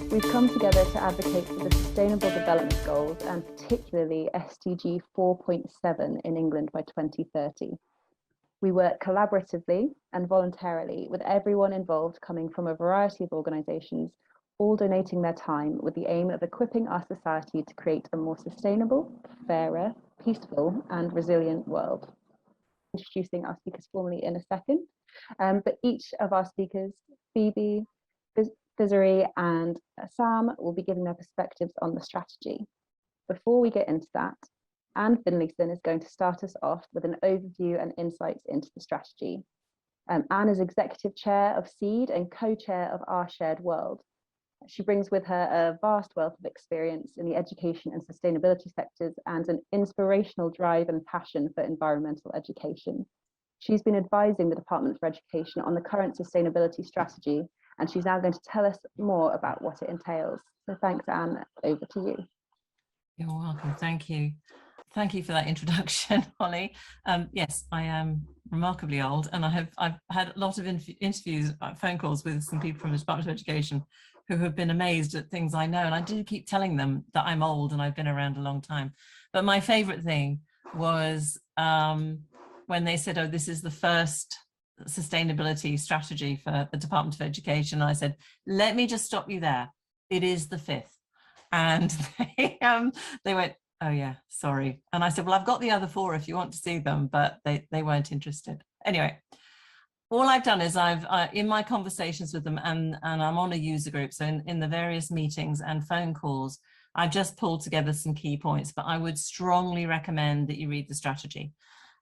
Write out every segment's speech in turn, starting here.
We've come together to advocate for the Sustainable Development Goals and particularly SDG 4.7 in England by 2030. We work collaboratively and voluntarily with everyone involved coming from a variety of organisations, all donating their time with the aim of equipping our society to create a more sustainable, fairer, peaceful and resilient world. Introducing our speakers formally in a second, but each of our speakers, Phoebe, Desiree and Sam, will be giving their perspectives on the strategy. Before we get into that, Anne Finlayson is going to start us off with an overview and insights into the strategy. Anne is Executive Chair of SEED and Co-Chair of Our Shared World. She brings with her a vast wealth of experience in the education and sustainability sectors and an inspirational drive and passion for environmental education. She's been advising the Department for Education on the current sustainability strategy, and she's now going to tell us more about what it entails. So thanks, Anne, over to you. You're welcome, thank you. Thank you for that introduction, Holly. Yes, I am remarkably old, and I've had a lot of interviews, phone calls with some people from the Department of Education who have been amazed at things I know, and I do keep telling them that I'm old and I've been around a long time. But my favorite thing was when they said, oh, this is the first sustainability strategy for the Department of Education. I said, let me just stop you there. It is the 5th. And they went, oh yeah, sorry. And I said, well, I've got the other 4 if you want to see them, but they weren't interested. Anyway, all I've done is in my conversations with them, and I'm on a user group, so in the various meetings and phone calls, I've just pulled together some key points, but I would strongly recommend that you read the strategy.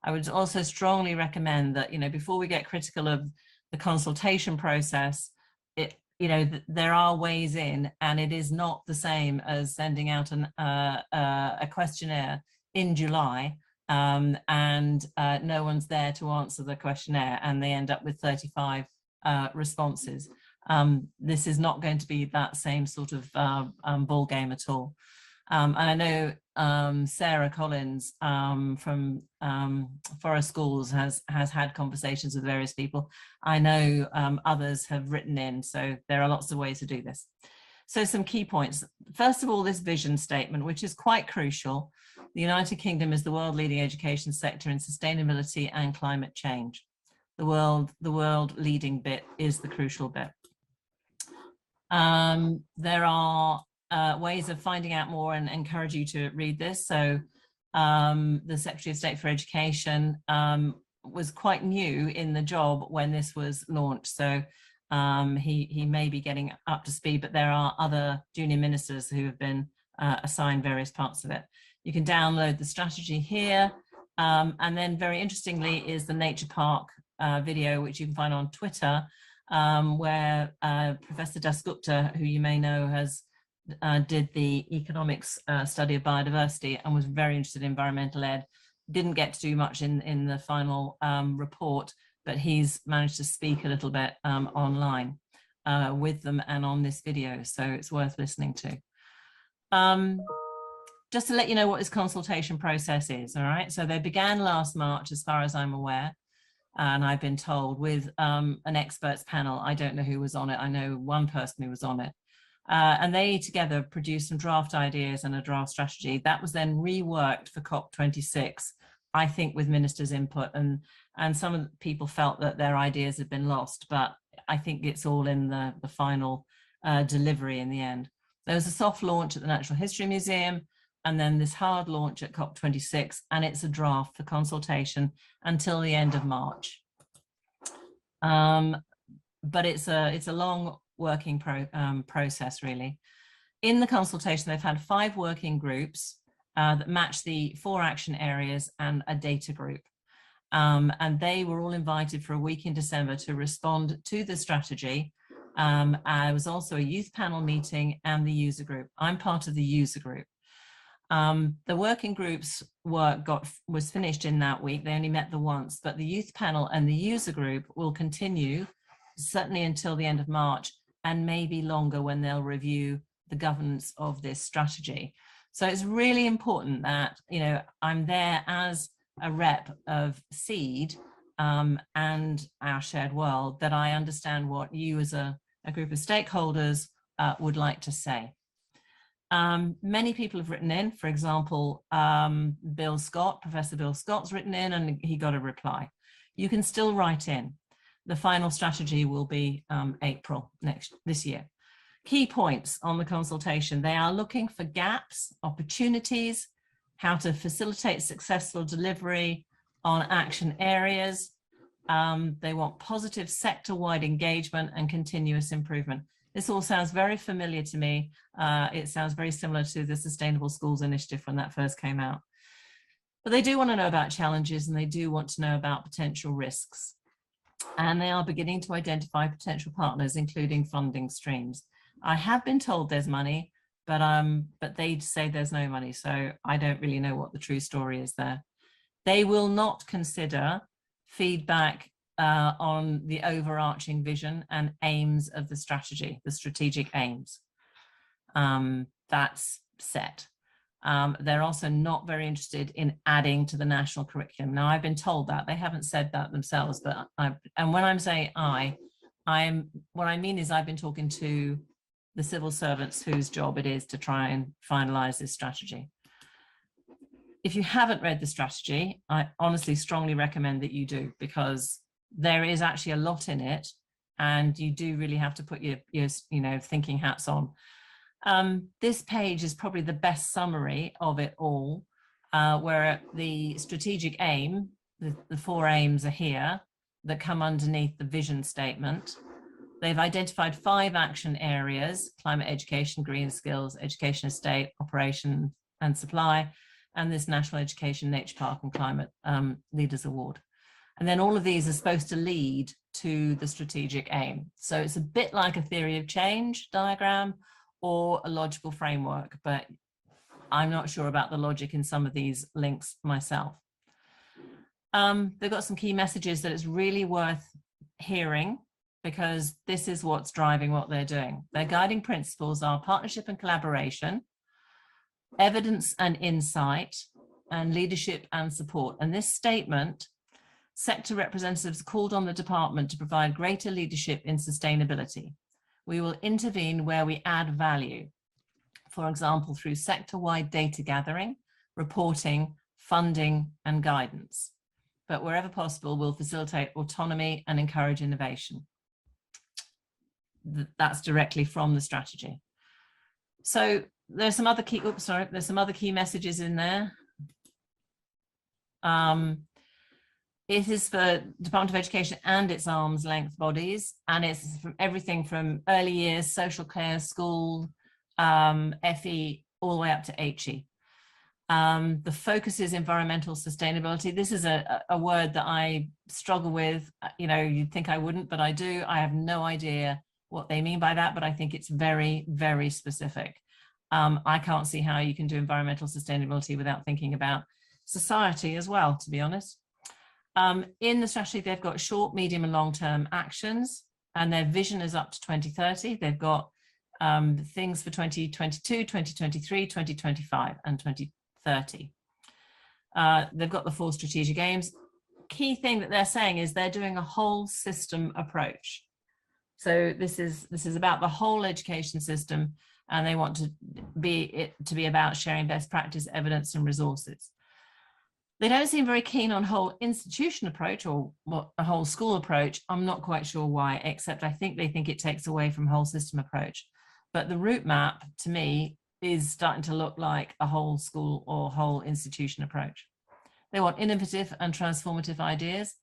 I would also strongly recommend that, before we get critical of the consultation process, there are ways in, and it is not the same as sending out a questionnaire in July and no one's there to answer the questionnaire and they end up with 35 responses. This is not going to be that same sort of ball game at all. And I know Sarah Collins from Forest Schools has had conversations with various people. I know others have written in, so there are lots of ways to do this. So some key points. First of all, this vision statement, which is quite crucial. The United Kingdom is the world leading education sector in sustainability and climate change. The world leading bit is the crucial bit. There are ways of finding out more, and encourage you to read this. So the Secretary of State for Education was quite new in the job when this was launched. So he may be getting up to speed, but there are other junior ministers who have been assigned various parts of it. You can download the strategy here. And then very interestingly is the Nature Park video, which you can find on Twitter, where Professor Dasgupta, who you may know has did the economics study of biodiversity and was very interested in environmental ed. Didn't get to do much in the final report, but he's managed to speak a little bit online with them and on this video, so it's worth listening to. Just to let you know what this consultation process is, all right? So they began last March, as far as I'm aware, and I've been told, with an experts panel. I don't know who was on it. I know one person who was on it. And they together produced some draft ideas and a draft strategy that was then reworked for COP26, I think with ministers' input, and some of the people felt that their ideas had been lost, but I think it's all in the final delivery in the end. There was a soft launch at the Natural History Museum, and then this hard launch at COP26, and it's a draft for consultation until the end of March. But it's a long working process, really. In the consultation, they've had 5 working groups that match the 4 action areas and a data group. And they were all invited for a week in December to respond to the strategy. There was also a youth panel meeting and the user group. I'm part of the user group. The working group's work was finished in that week. They only met the once, but the youth panel and the user group will continue certainly until the end of March, and maybe longer when they'll review the governance of this strategy. So it's really important that, you know, I'm there as a rep of SEED and our shared world, that I understand what you as a group of stakeholders would like to say. Many people have written in. For example, Bill Scott, Professor Bill Scott's written in and he got a reply. You can still write in. The final strategy will be April this year. Key points on the consultation: they are looking for gaps, opportunities, how to facilitate successful delivery on action areas. They want positive sector-wide engagement and continuous improvement. This all sounds very familiar to me. It sounds very similar to the Sustainable Schools Initiative when that first came out. But they do want to know about challenges, and they do want to know about potential risks. And they are beginning to identify potential partners, including funding streams. I have been told there's money, but they say there's no money. So I don't really know what the true story is there. They will not consider feedback on the overarching vision and aims of the strategy, the strategic aims. That's set. They're also not very interested in adding to the national curriculum. Now, I've been told that. They haven't said that themselves, but and when I'm saying what I mean is I've been talking to the civil servants whose job it is to try and finalize this strategy. If you haven't read the strategy, I honestly strongly recommend that you do, because there is actually a lot in it, and you do really have to put your thinking hats on. This page is probably the best summary of it all, where the strategic aim, the 4 aims are here that come underneath the vision statement. They've identified 5 action areas: climate education, green skills, education estate, operation and supply, and this National Education, Nature Park and Climate Leaders Award. And then all of these are supposed to lead to the strategic aim. So it's a bit like a theory of change diagram or a logical framework, but I'm not sure about the logic in some of these links myself. They've got some key messages that it's really worth hearing, because this is what's driving what they're doing. Their guiding principles are partnership and collaboration, evidence and insight, and leadership and support. And this statement, sector representatives called on the department to provide greater leadership in sustainability. We will intervene where we add value, for example, through sector-wide data gathering, reporting, funding, and guidance. But wherever possible, we'll facilitate autonomy and encourage innovation. That's directly from the strategy. So there's some other key, there's some other key messages in there. It is for Department of Education and its arm's length bodies, and it's from everything from early years, social care, school, FE, all the way up to HE. The focus is environmental sustainability. This is a word that I struggle with. You know, you'd think I wouldn't, but I do. I have no idea what they mean by that, but I think it's very, very specific. I can't see how you can do environmental sustainability without thinking about society as well, to be honest. In the strategy, they've got short, medium and long-term actions, and their vision is up to 2030. They've got things for 2022, 2023, 2025 and 2030. They've got the 4 strategic aims. Key thing that they're saying is they're doing a whole system approach. So this is about the whole education system, and they want to be about sharing best practice, evidence and resources. They don't seem very keen on whole institution approach or what a whole school approach. I'm not quite sure why, except I think they think it takes away from whole system approach. But the route map to me is starting to look like a whole school or whole institution approach. They want innovative and transformative ideas.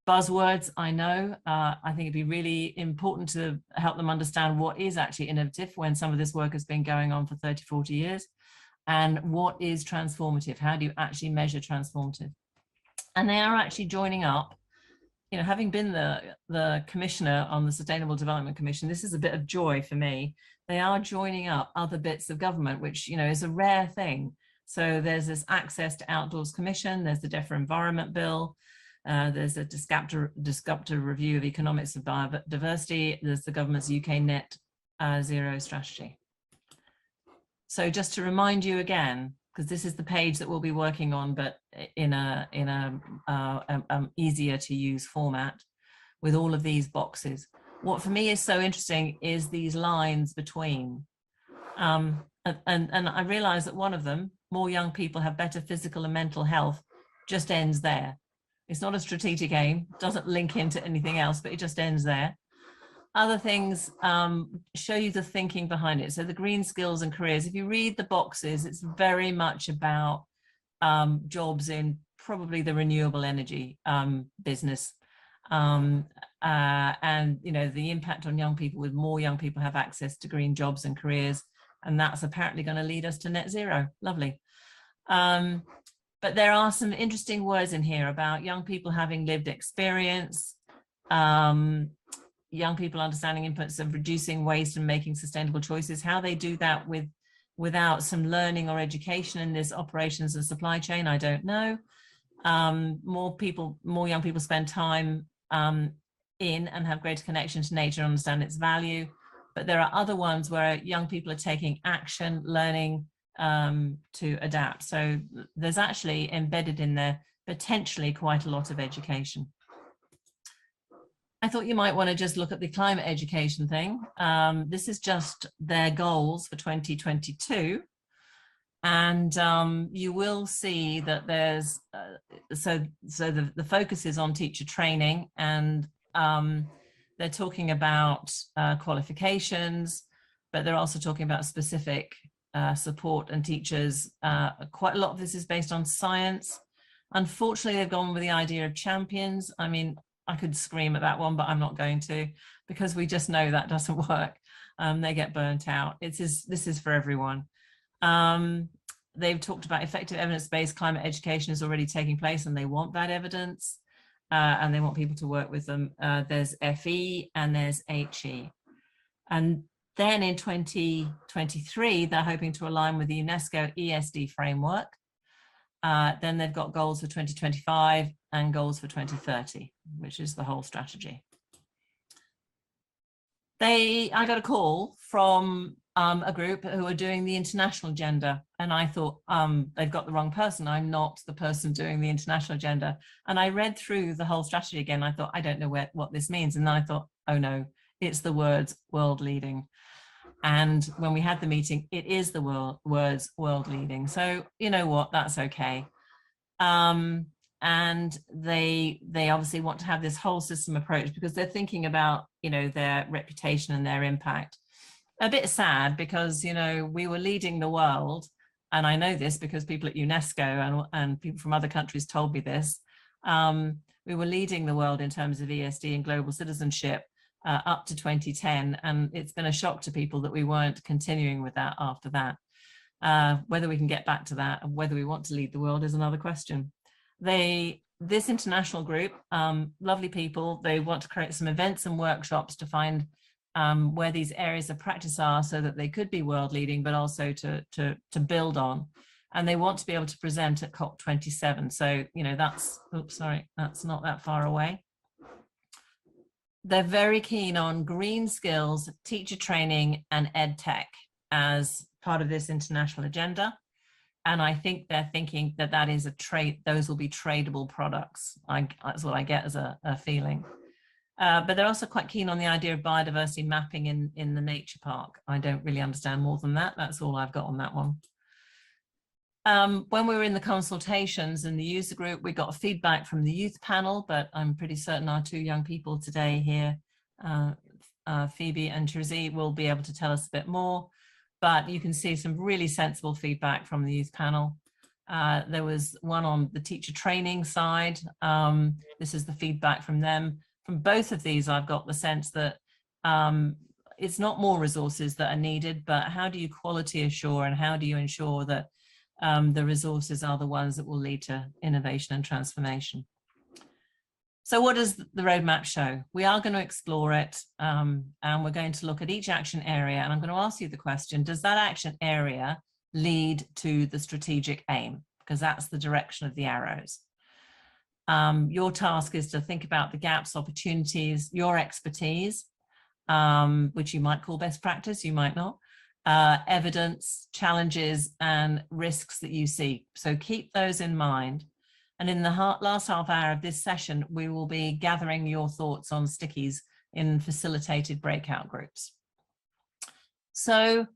Buzzwords, I know. I think it'd be really important to help them understand what is actually innovative when some of this work has been going on for 30, 40 years. And what is transformative? How do you actually measure transformative? And they are actually joining up you know, having been the commissioner on the Sustainable Development Commission, this is a bit of joy for me. They are joining up other bits of government, which, you know, is a rare thing. So there's this Access to Outdoors Commission, there's the DfE Environment Bill, there's a disruptive review of economics of biodiversity, there's the government's UK net zero strategy. So just to remind you again, because this is the page that we'll be working on, but in a easier to use format with all of these boxes. What for me is so interesting is these lines between. And I realize that one of them, more young people have better physical and mental health, just ends there. It's not a strategic aim, doesn't link into anything else, but it just ends there. Other things show you the thinking behind it. So the green skills and careers, if you read the boxes, it's very much about jobs in probably the renewable energy business. And, you know, the impact on young people, with more young people have access to green jobs and careers. And that's apparently going to lead us to net zero. Lovely. But there are some interesting words in here about young people having lived experience, young people understanding inputs of reducing waste and making sustainable choices. How they do that without some learning or education in this operations and supply chain, I don't know. More young people spend time in and have greater connection to nature and understand its value. But there are other ones where young people are taking action, learning to adapt. So there's actually embedded in there potentially quite a lot of education. I thought you might want to just look at the climate education thing. This is just their goals for 2022. And you will see that there's, the focus is on teacher training, and they're talking about qualifications, but they're also talking about specific support and teachers. Quite a lot of this is based on science. Unfortunately, they've gone with the idea of champions. I mean, I could scream at that one, but I'm not going to, because we just know that doesn't work. They get burnt out. This is for everyone. They've talked about effective evidence-based climate education is already taking place, and they want that evidence, and they want people to work with them. There's FE and there's HE. And then in 2023, they're hoping to align with the UNESCO ESD framework. Then they've got goals for 2025 and goals for 2030, which is the whole strategy. I got a call from a group who are doing the international agenda, and I thought they've got the wrong person. I'm not the person doing the international agenda. And I read through the whole strategy again. I thought, I don't know what this means. And then I thought, oh no, it's the words world leading. And when we had the meeting, it is the words world leading. So you know what, that's okay. And they obviously want to have this whole system approach, because they're thinking about, you know, their reputation and their impact. A bit sad, because, you know, we were leading the world, and I know this because people at UNESCO and people from other countries told me this. We were leading the world in terms of ESD and global citizenship up to 2010, and it's been a shock to people that we weren't continuing with that after that. Whether we can get back to that and whether we want to lead the world is another question. This international group, lovely people, they want to create some events and workshops to find where these areas of practice are, so that they could be world leading, but also to build on. And they want to be able to present at COP27. So, you know, that's not that far away. They're very keen on green skills, teacher training, and ed tech as part of this international agenda. And I think they're thinking that that is a trade, those will be tradable products. That's what I get as a feeling. But they're also quite keen on the idea of biodiversity mapping in the nature park. I don't really understand more than that. That's all I've got on that one. When we were in the consultations in the user group, we got feedback from the youth panel, but I'm pretty certain our two young people today here, Phoebe and Trizy, will be able to tell us a bit more. But you can see some really sensible feedback from the youth panel. There was one on the teacher training side. This is the feedback from them. From both of these, I've got the sense that it's not more resources that are needed, but how do you quality assure, and how do you ensure that the resources are the ones that will lead to innovation and transformation? So what does the roadmap show? We are going to explore it, and we're going to look at each action area, and I'm going to ask you the question, does that action area lead to the strategic aim? Because that's the direction of the arrows. Your task is to think about the gaps, opportunities, your expertise, which you might call best practice, you might not, evidence, challenges, and risks that you see. So keep those in mind. And in the last half hour of this session, we will be gathering your thoughts on Stickies in facilitated breakout groups. So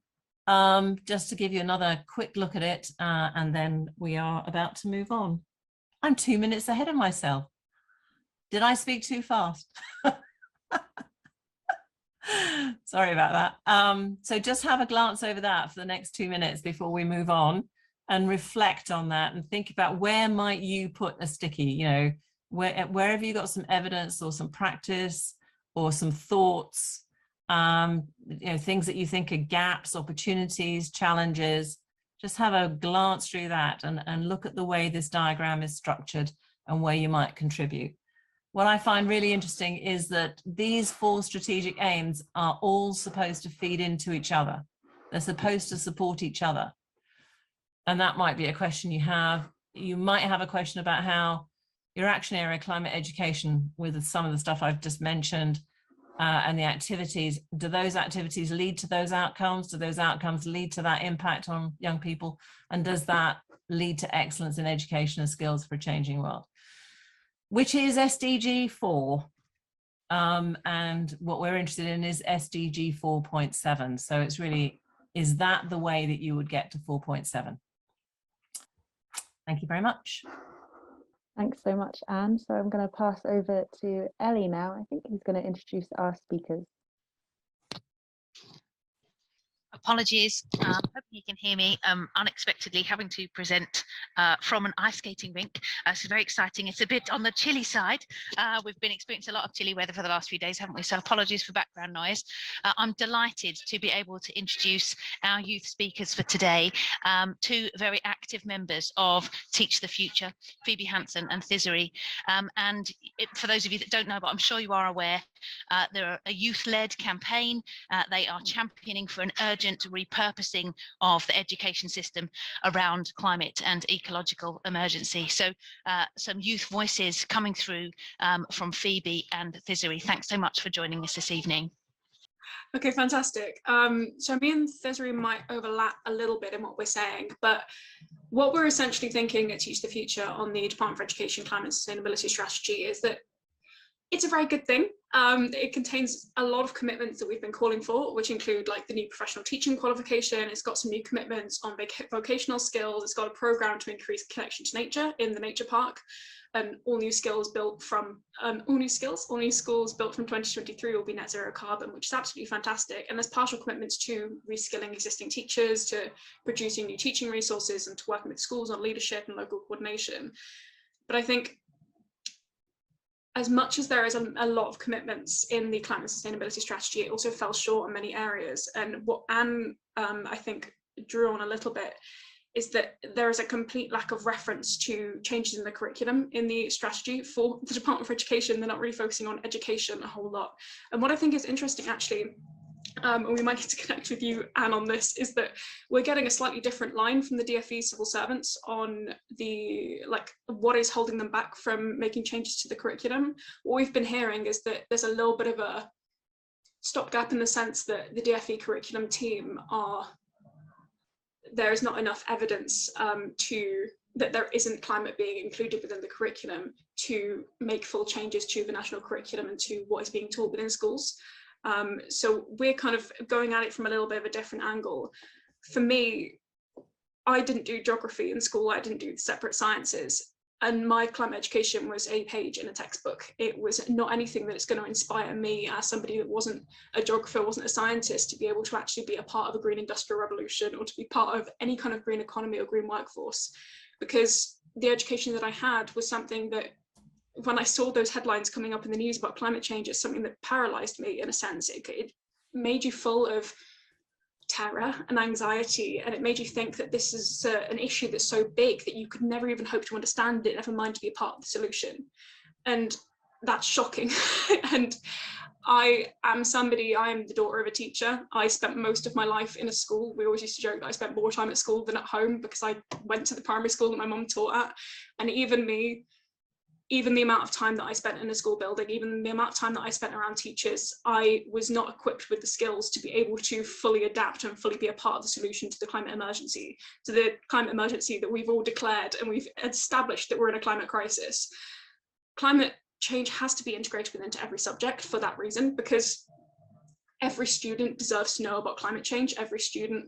just to give you another quick look at it, and then we are about to move on. I'm 2 minutes ahead of myself. Did I speak too fast? Sorry about that. So just have a glance over that for the next 2 minutes before we move on, and reflect on that and think about where might you put a sticky, you know, where have you got some evidence or some practice or some thoughts, you know, things that you think are gaps, opportunities, challenges. Just have a glance through that and look at the way this diagram is structured and where you might contribute. What I find really interesting is that these 4 strategic aims are all supposed to feed into each other. They're supposed to support each other. And that might be a question you have. You might have a question about how your action area, climate education, with some of the stuff I've just mentioned, and the activities, do those activities lead to those outcomes? Do those outcomes lead to that impact on young people? And does that lead to excellence in education and skills for a changing world? Which is SDG 4. And what we're interested in is SDG 4.7. So it's really, is that the way that you would get to 4.7? Thank you very much. Thanks so much, Anne. So I'm going to pass over to Ellie now. I think he's going to introduce our speakers. Apologies, hoping you can hear me. Unexpectedly having to present from an ice skating rink. It's very exciting. It's a bit on the chilly side. We've been experiencing a lot of chilly weather for the last few days, haven't we? So apologies for background noise. I'm delighted to be able to introduce our youth speakers for today, 2 very active members of Teach the Future, Phoebe Hanson and Thizari. For those of you that don't know, but I'm sure you are aware, they're a youth-led campaign. They are championing for an urgent repurposing of the education system around climate and ecological emergency. So some youth voices coming through from Phoebe and Thizari. Thanks so much for joining us this evening. Okay, fantastic. So me and Thizari might overlap a little bit in what we're saying, but what we're essentially thinking at Teach the Future on the Department for Education Climate Sustainability Strategy is that it's a very good thing. It contains a lot of commitments that we've been calling for, which include like the new professional teaching qualification. It's got some new commitments on vocational skills. It's got a program to increase connection to nature in the nature park, and all new schools built from 2023 will be net zero carbon, which is absolutely fantastic. And there's partial commitments to reskilling existing teachers, to producing new teaching resources, and to working with schools on leadership and local coordination. But I think, as much as there is a lot of commitments in the climate sustainability strategy, it also fell short in many areas. And what Anne, I think, drew on a little bit is that there is a complete lack of reference to changes in the curriculum in the strategy for the Department for Education. They're not really focusing on education a whole lot. And what I think is interesting, actually, and we might need to connect with you, Anne, on this, is that we're getting a slightly different line from the DfE civil servants on the, like, what is holding them back from making changes to the curriculum. What we've been hearing is that there's a little bit of a stopgap in the sense that the DfE curriculum team there is not enough evidence that there isn't climate being included within the curriculum to make full changes to the national curriculum and to what is being taught within schools. So we're kind of going at it from a little bit of a different angle. For me, I didn't do geography in school. I didn't do separate sciences. And my climate education was a page in a textbook. It was not anything that is going to inspire me as somebody that wasn't a geographer, wasn't a scientist, to be able to actually be a part of a green industrial revolution or to be part of any kind of green economy or green workforce. Because the education that I had was something that, when I saw those headlines coming up in the news about climate change, it's something that paralyzed me in a sense. It made you full of terror and anxiety, and it made you think that this is an issue that's so big that you could never even hope to understand it, never mind to be a part of the solution. And that's shocking. And I am the daughter of a teacher. I spent most of my life in a school. We always used to joke that I spent more time at school than at home because I went to the primary school that my mum taught at. And even the amount of time that I spent in a school building, even the amount of time that I spent around teachers, I was not equipped with the skills to be able to fully adapt and fully be a part of the solution to the climate emergency, that we've all declared, and we've established that we're in a climate crisis. Climate change has to be integrated into every subject for that reason, because every student deserves to know about climate change. Every student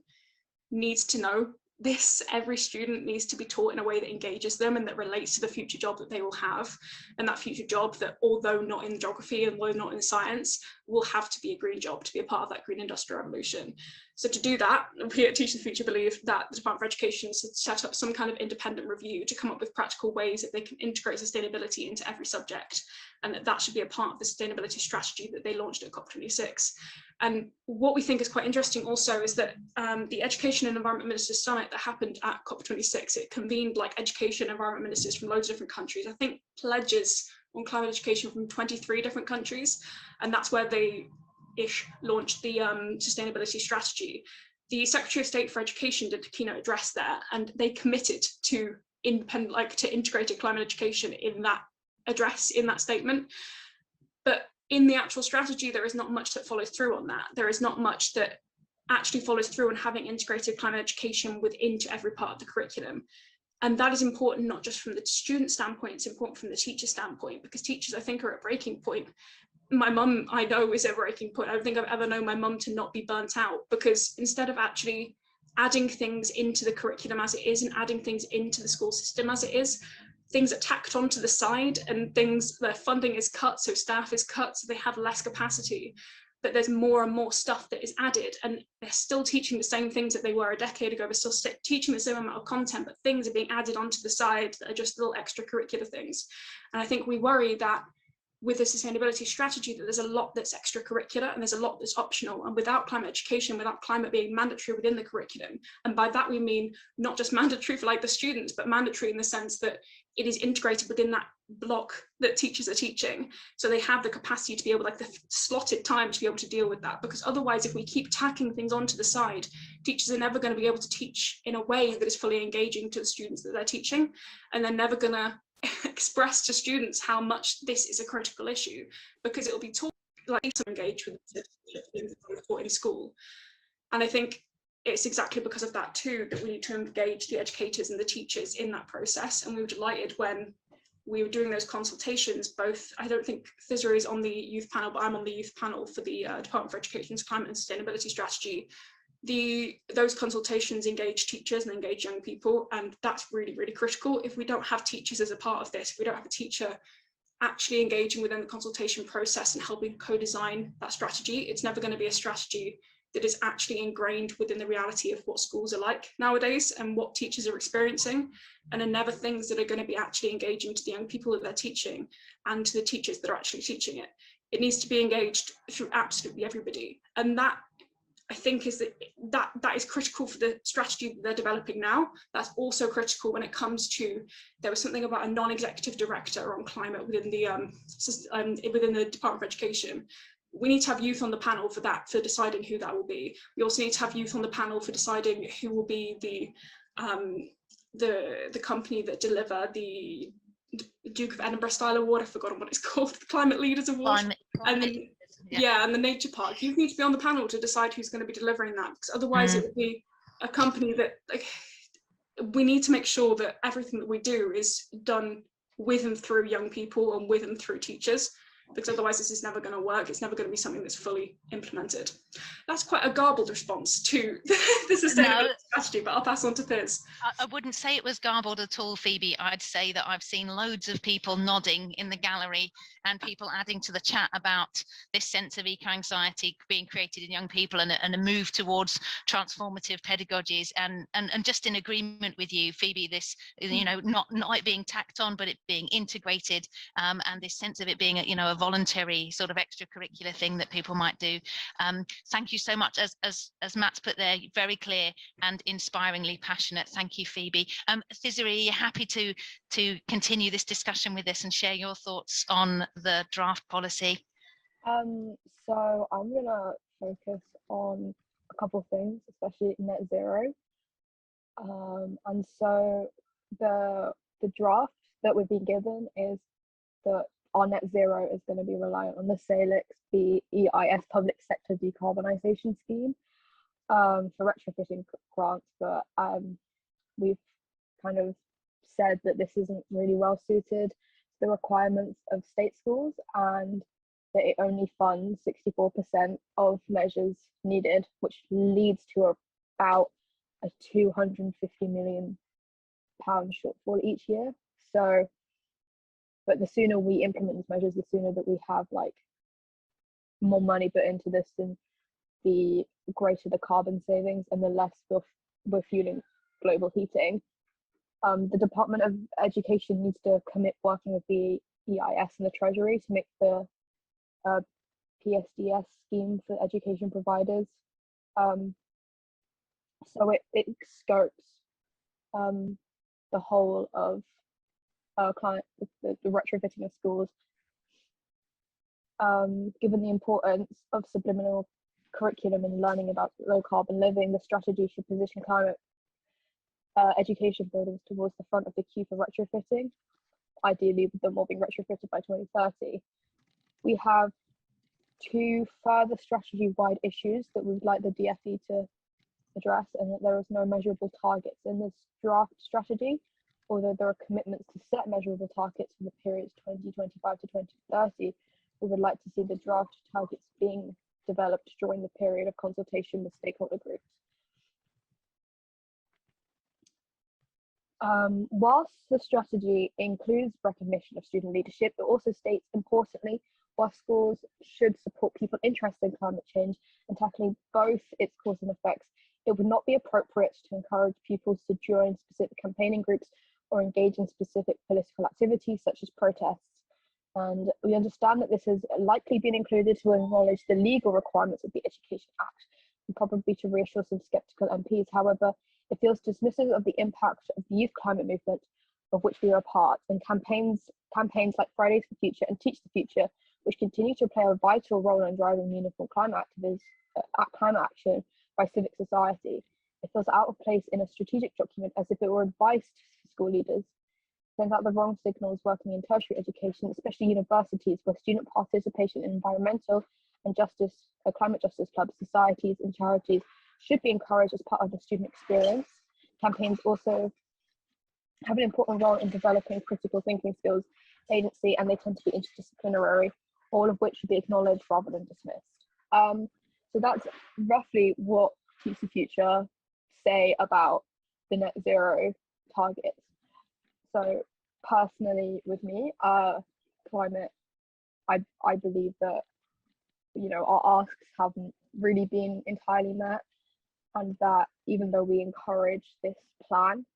needs to know this. Every student needs to be taught in a way that engages them and that relates to the future job that they will have. And that future job that, although not in geography and although not in science, will have to be a green job to be a part of that green industrial revolution. So to do that, we at Teach the Future believe that the Department of Education should set up some kind of independent review to come up with practical ways that they can integrate sustainability into every subject, and that should be a part of the sustainability strategy that they launched at COP26. And what we think is quite interesting also is that the Education and Environment Ministers Summit that happened at COP26, it convened like education and environment ministers from loads of different countries. I think pledges on climate education from 23 different countries, and that's where they launched the sustainability strategy. The Secretary of State for Education did a keynote address there, and they committed to integrated climate education in that address, in that statement. But in the actual strategy, there is not much that follows through on that. There is not much that actually follows through on having integrated climate education into every part of the curriculum. And that is important, not just from the student standpoint, it's important from the teacher standpoint, because teachers, I think, are at a breaking point. My mum, I know, is at a breaking point. I don't think I've ever known my mum to not be burnt out, because instead of actually adding things into the curriculum as it is and adding things into the school system as it is, things are tacked onto the side, and their funding is cut, so staff is cut, so they have less capacity. But there's more and more stuff that is added, and they're still teaching the same things that they were a decade ago. They're still teaching the same amount of content, but things are being added onto the side that are just little extracurricular things. And I think we worry that with the sustainability strategy, that there's a lot that's extracurricular and there's a lot that's optional. And without climate education, without climate being mandatory within the curriculum, and by that we mean not just mandatory for like the students, but mandatory in the sense that it is integrated within that block that teachers are teaching. So they have the capacity to be able, like the slotted time to be able to deal with that. Because otherwise, if we keep tacking things onto the side, teachers are never going to be able to teach in a way that is fully engaging to the students that they're teaching. And they're never going to express to students how much this is a critical issue, because it will be taught like to engage with things taught in school. And I think it's exactly because of that too that we need to engage the educators and the teachers in that process. And we were delighted when we were doing those consultations, both, I don't think Thizra is on the youth panel, but I'm on the youth panel for the Department for Education's Climate and Sustainability Strategy. Those consultations engage teachers and engage young people, and that's really, really critical. If we don't have teachers as a part of this, if we don't have a teacher actually engaging within the consultation process and helping co-design that strategy, it's never going to be a strategy that is actually ingrained within the reality of what schools are like nowadays and what teachers are experiencing, and are never things that are going to be actually engaging to the young people that they're teaching and to the teachers that are actually teaching it. It needs to be engaged through absolutely everybody. And that, I think, is that is critical for the strategy that they're developing now. That's also critical when it comes to, there was something about a non-executive director on climate within the Department of Education. We need to have youth on the panel for that, for deciding who that will be. We also need to have youth on the panel for deciding who will be the company that deliver the Duke of Edinburgh style award. I've forgotten what it's called, the Climate Leaders Award. And the Nature Park. You need to be on the panel to decide who's going to be delivering that, because otherwise it would be a company that, like, we need to make sure that everything that we do is done with and through young people and with and through teachers, because otherwise this is never going to work. It's never going to be something that's fully implemented. That's quite a garbled response to the sustainability strategy, but I'll pass on to Thiz. I wouldn't say it was garbled at all, Phoebe. I'd say that I've seen loads of people nodding in the gallery and people adding to the chat about this sense of eco-anxiety being created in young people, and a move towards transformative pedagogies, and just in agreement with you, Phoebe, this, you know, not it being tacked on, but it being integrated, and this sense of it being a voluntary sort of extracurricular thing that people might do. Thank you so much. As Matt's put there, very clear and inspiringly passionate. Thank you, Phoebe. Thizari, are you happy to continue this discussion with us and share your thoughts on the draft policy? So I'm gonna focus on a couple of things, especially net zero. And so the draft that we've been given is that our net zero is going to be reliant on the SALIX BEIS public sector decarbonisation scheme for retrofitting grants, but we've kind of said that this isn't really well suited to the requirements of state schools, and that it only funds 64% of measures needed, which leads to about a £250 million shortfall each year. So, but the sooner we implement these measures, the sooner that we have like more money put into this, and the greater the carbon savings and the less we're fueling global heating. The Department of Education needs to commit working with the EIS and the Treasury to make the PSDS scheme for education providers. So it scopes the whole of the retrofitting of schools. Given the importance of subliminal curriculum and learning about low carbon living, the strategy should position climate education buildings towards the front of the queue for retrofitting, ideally with them all being retrofitted by 2030. We have two further strategy-wide issues that we would like the DfE to address, and that there is no measurable targets in this draft strategy, although there are commitments to set measurable targets for the periods 2025 to 2030. We would like to see the draft targets being developed during the period of consultation with stakeholder groups. Whilst the strategy includes recognition of student leadership, it also states, importantly, while schools should support people interested in climate change and tackling both its causes and effects, it would not be appropriate to encourage pupils to join specific campaigning groups or engage in specific political activities such as protests. And we understand that this has likely been included to acknowledge the legal requirements of the Education Act, and probably to reassure some sceptical MPs. However, it feels dismissive of the impact of the youth climate movement, of which we are a part, and campaigns like Fridays for Future and Teach the Future, which continue to play a vital role in driving meaningful climate action by civic society. It feels out of place in a strategic document, as if it were advice to school leaders. Sends out the wrong signals working in tertiary education, especially universities, where student participation in environmental and climate justice clubs, societies and charities should be encouraged as part of the student experience. Campaigns also have an important role in developing critical thinking skills, agency, and they tend to be interdisciplinary, all of which should be acknowledged rather than dismissed. So that's roughly what Teach the Future say about the net zero targets. So personally with me, climate, I believe that, you know, our asks haven't really been entirely met, and that even though we encourage this plan,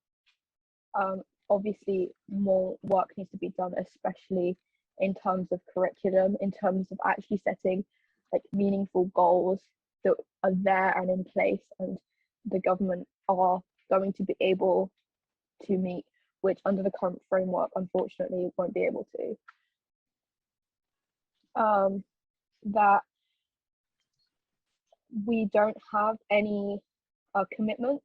obviously more work needs to be done, especially in terms of curriculum, in terms of actually setting like meaningful goals that are there and in place, and the government are going to be able to meet, which under the current framework, unfortunately, won't be able to. That we don't have any commitment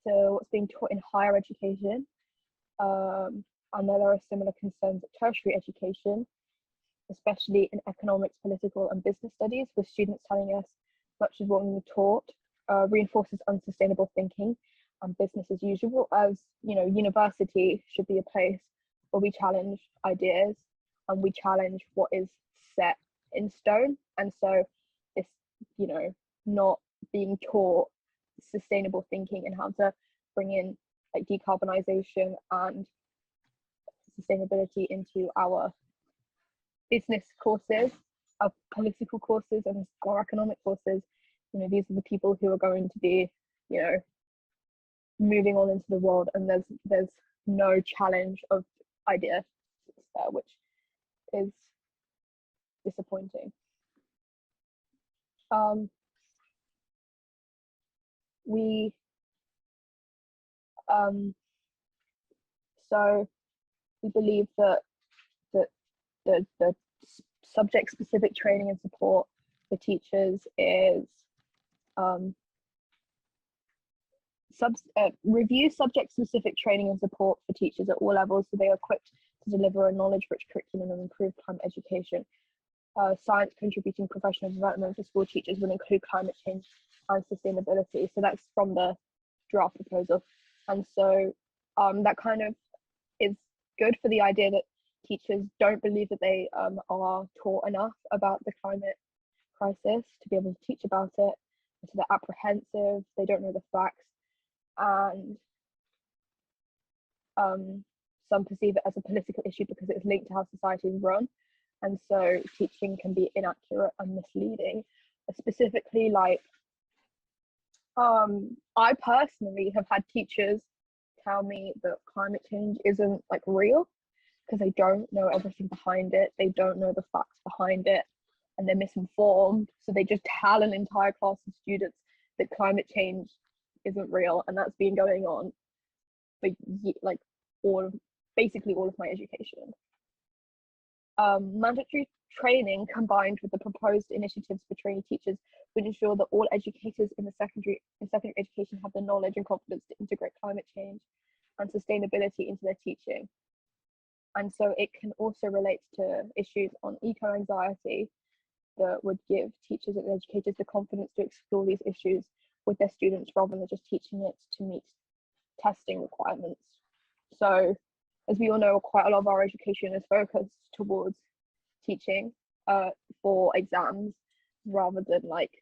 to what's being taught in higher education, and there are similar concerns at tertiary education, especially in economics, political and business studies, with students telling us much of what we were taught reinforces unsustainable thinking and business as usual, as, you know, university should be a place where we challenge ideas and we challenge what is set in stone. And so this, you know, not being taught sustainable thinking and how to bring in like decarbonisation and sustainability into our business courses, our political courses and our economic courses, you know, these are the people who are going to be, you know, moving on into the world, and there's no challenge of ideas, which is disappointing. So we believe that the subject-specific training and support for teachers is review subject-specific training and support for teachers at all levels so they are equipped to deliver a knowledge-rich curriculum and improve climate education. Science contributing professional development for school teachers will include climate change and sustainability. So that's from the draft proposal. And so that kind of is good for the idea that teachers don't believe that they are taught enough about the climate crisis to be able to teach about it. So they're apprehensive, they don't know the facts, and some perceive it as a political issue because it's linked to how society is run. And so teaching can be inaccurate and misleading. Specifically, like, I personally have had teachers tell me that climate change isn't like real because they don't know everything behind it. They don't know the facts behind it, and they're misinformed. So they just tell an entire class of students that climate change isn't real, and that's been going on for like basically all of my education. Mandatory training combined with the proposed initiatives for training teachers would ensure that all educators in secondary education have the knowledge and confidence to integrate climate change and sustainability into their teaching. And so it can also relate to issues on eco-anxiety that would give teachers and educators the confidence to explore these issues with their students rather than just teaching it to meet testing requirements. So as we all know, quite a lot of our education is focused towards teaching for exams rather than like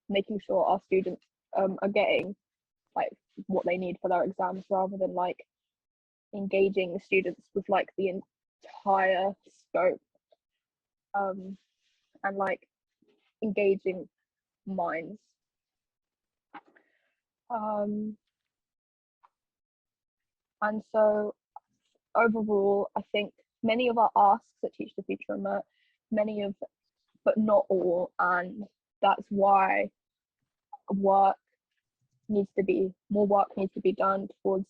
making sure our students are getting like what they need for their exams, rather than like engaging the students with like the entire scope and like engaging minds. And so overall, I think many of our asks at Teach the Future are met, but not all, and that's why more work needs to be done towards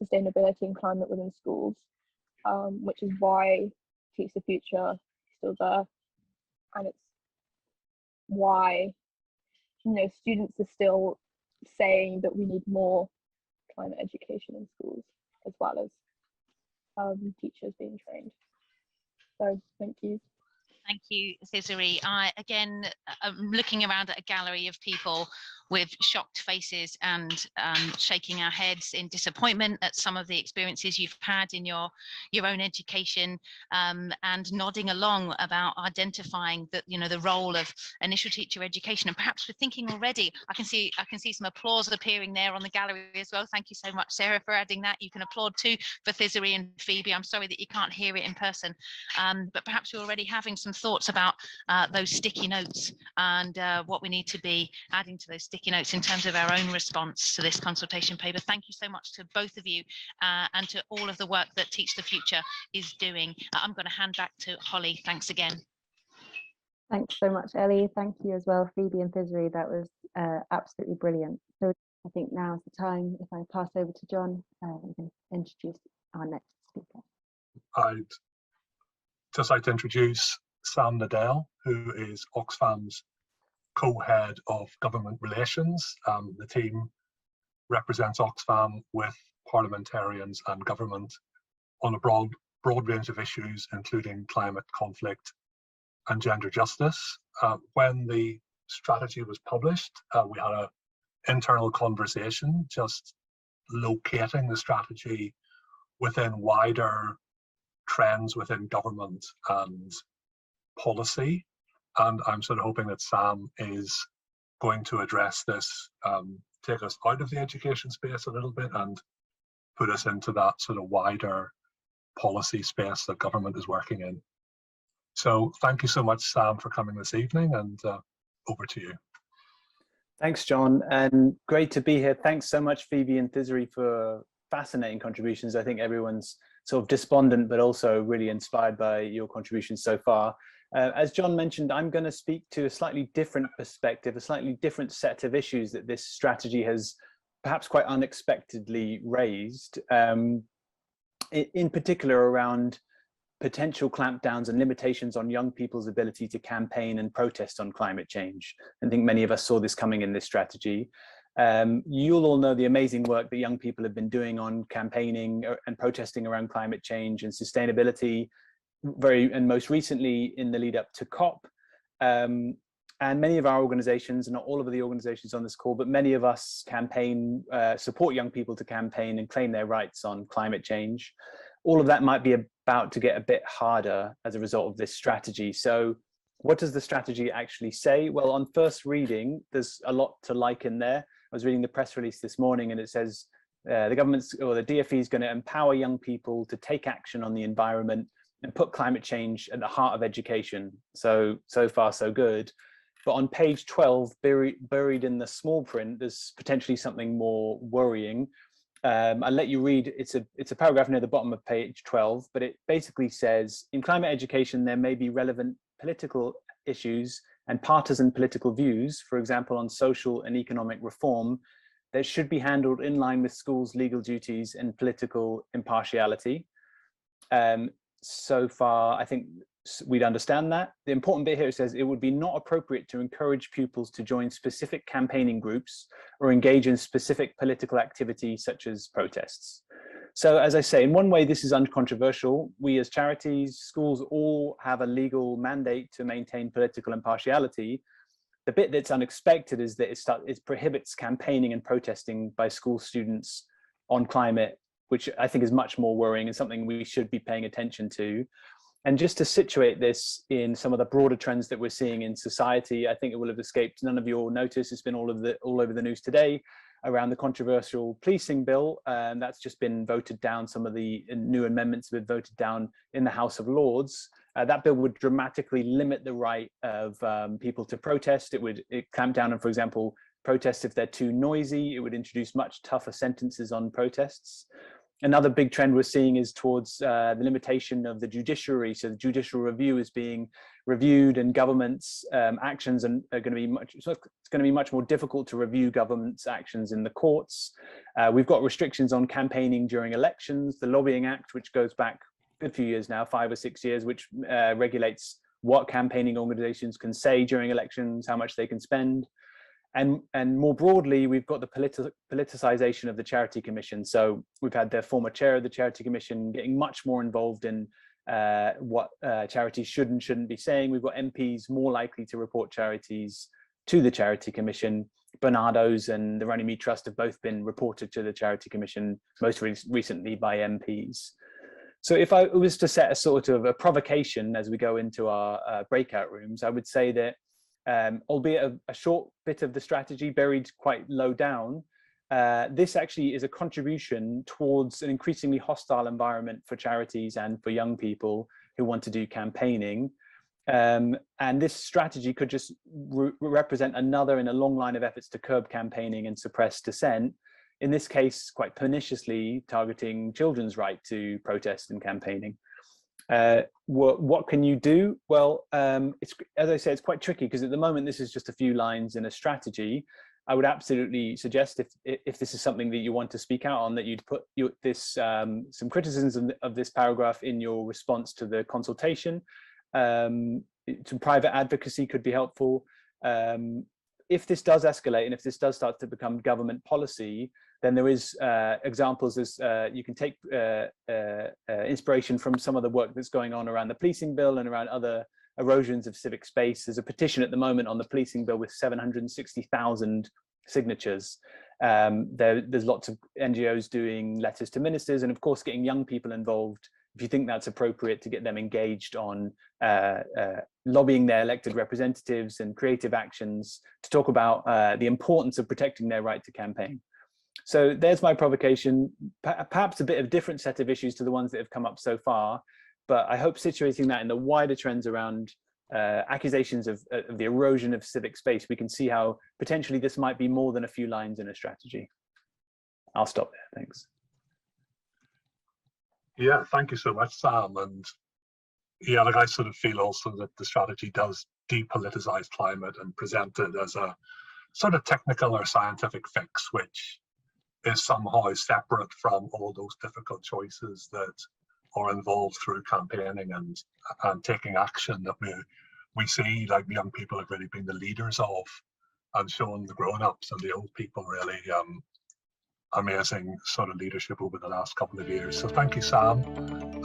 sustainability and climate within schools, which is why Teach the Future is still there, and it's why students are still saying that we need more climate education in schools, as well as teachers being trained. So thank you. Thank you, Thizari. Again, I'm looking around at a gallery of people with shocked faces and shaking our heads in disappointment at some of the experiences you've had in your own education, and nodding along about identifying that the role of initial teacher education. And perhaps we're thinking already, I can see some applause appearing there on the gallery as well. Thank you so much, Sarah, for adding that. You can applaud too for Thizari and Phoebe. I'm sorry that you can't hear it in person, but perhaps you're already having some thoughts about those sticky notes and what we need to be adding to those sticky notes in terms of our own response to this consultation paper. Thank you so much to both of you and to all of the work that Teach the Future is doing. I'm going to hand back to Holly. Thanks again. Thanks so much, Ellie. Thank you as well, Phoebe and Thizari. That was absolutely brilliant. So I think now is the time, if I pass over to John, we can introduce our next speaker. I'd just like to introduce Sam Nadell, who is Oxfam's co-head of government relations. The team represents Oxfam with parliamentarians and government on a broad range of issues, including climate, conflict, and gender justice. When the strategy was published, we had an internal conversation just locating the strategy within wider trends within government and policy, and I'm sort of hoping that Sam is going to address this, take us out of the education space a little bit and put us into that sort of wider policy space that government is working in. So thank you so much, Sam, for coming this evening, and over to you. Thanks, John, and great to be here. Thanks so much, Phoebe and Thizari, for fascinating contributions. I think everyone's sort of despondent, but also really inspired by your contributions so far. As John mentioned, I'm going to speak to a slightly different perspective, a slightly different set of issues that this strategy has perhaps quite unexpectedly raised, in particular around potential clampdowns and limitations on young people's ability to campaign and protest on climate change. I think many of us saw this coming in this strategy. You'll all know the amazing work that young people have been doing on campaigning and protesting around climate change and sustainability, and most recently in the lead up to COP. And many of our organizations, not all of the organizations on this call, but many of us campaign, support young people to campaign and claim their rights on climate change. All of that might be about to get a bit harder as a result of this strategy. So what does the strategy actually say? Well, on first reading, there's a lot to like in there. I was reading the press release this morning and it says the government's, or the DfE is going to empower young people to take action on the environment and put climate change at the heart of education. So far so good. But on page 12, buried in the small print, there's potentially something more worrying. I'll let you read, it's a paragraph near the bottom of page 12, but it basically says, in climate education, there may be relevant political issues and partisan political views, for example, on social and economic reform, that should be handled in line with schools' legal duties and political impartiality. So far, I think we'd understand that. The important bit here says it would be not appropriate to encourage pupils to join specific campaigning groups or engage in specific political activity such as protests. So as I say, in one way, this is uncontroversial. We as charities, schools all have a legal mandate to maintain political impartiality. The bit that's unexpected is that it prohibits campaigning and protesting by school students on climate, which I think is much more worrying and something we should be paying attention to. And just to situate this in some of the broader trends that we're seeing in society, I think it will have escaped none of your notice. It's been all over the news today around the controversial policing bill, and that's just been voted down. Some of the new amendments have been voted down in the House of Lords. That bill would dramatically limit the right of people to protest. It would clamp down on, for example, protests if they're too noisy. It would introduce much tougher sentences on protests. Another big trend we're seeing is towards the limitation of the judiciary. So the judicial review is being reviewed, and government's actions are going to be it's going to be much more difficult to review government's actions in the courts. We've got restrictions on campaigning during elections. The Lobbying Act, which goes back a good few years now, 5 or 6 years, which regulates what campaigning organizations can say during elections, how much they can spend. And more broadly, we've got the politicization of the Charity Commission. So we've had the former chair of the Charity Commission getting much more involved in what charities should and shouldn't be saying. We've got MPs more likely to report charities to the Charity Commission. Bernardo's and the Runnymede Trust have both been reported to the Charity Commission, most recently by MPs. So if I was to set a sort of a provocation as we go into our breakout rooms, I would say that albeit a short bit of the strategy buried quite low down, this actually is a contribution towards an increasingly hostile environment for charities and for young people who want to do campaigning. And this strategy could just represent another in a long line of efforts to curb campaigning and suppress dissent, in this case quite perniciously targeting children's right to protest and campaigning. What can you do? Well, it's, as I say, it's quite tricky because at the moment this is just a few lines in a strategy. I would absolutely suggest if this is something that you want to speak out on, that you'd put some criticisms of this paragraph in your response to the consultation. Some private advocacy could be helpful. If this does escalate and if this does start to become government policy, then there is examples as you can take inspiration from some of the work that's going on around the policing bill and around other erosions of civic space. There's a petition at the moment on the policing bill with 760,000 signatures. There's lots of NGOs doing letters to ministers, and of course getting young people involved, if you think that's appropriate, to get them engaged on lobbying their elected representatives and creative actions to talk about the importance of protecting their right to campaign. So there's my provocation, perhaps a bit of different set of issues to the ones that have come up so far, but I hope situating that in the wider trends around accusations of the erosion of civic space, we can see how potentially this might be more than a few lines in a strategy. I'll stop there, thanks. Yeah, thank you so much, Sam. And Yeah, like I sort of feel also that the strategy does depoliticize climate and present it as a sort of technical or scientific fix, which is somehow separate from all those difficult choices that are involved through campaigning and taking action that we see, like young people have really been the leaders of, and showing the grown-ups and the old people really amazing sort of leadership over the last couple of years. So thank you, Sam, and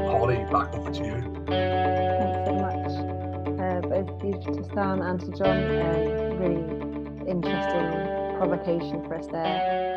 Holly, back over to you. Thanks so much, both to Sam and to John. Really interesting provocation for us there.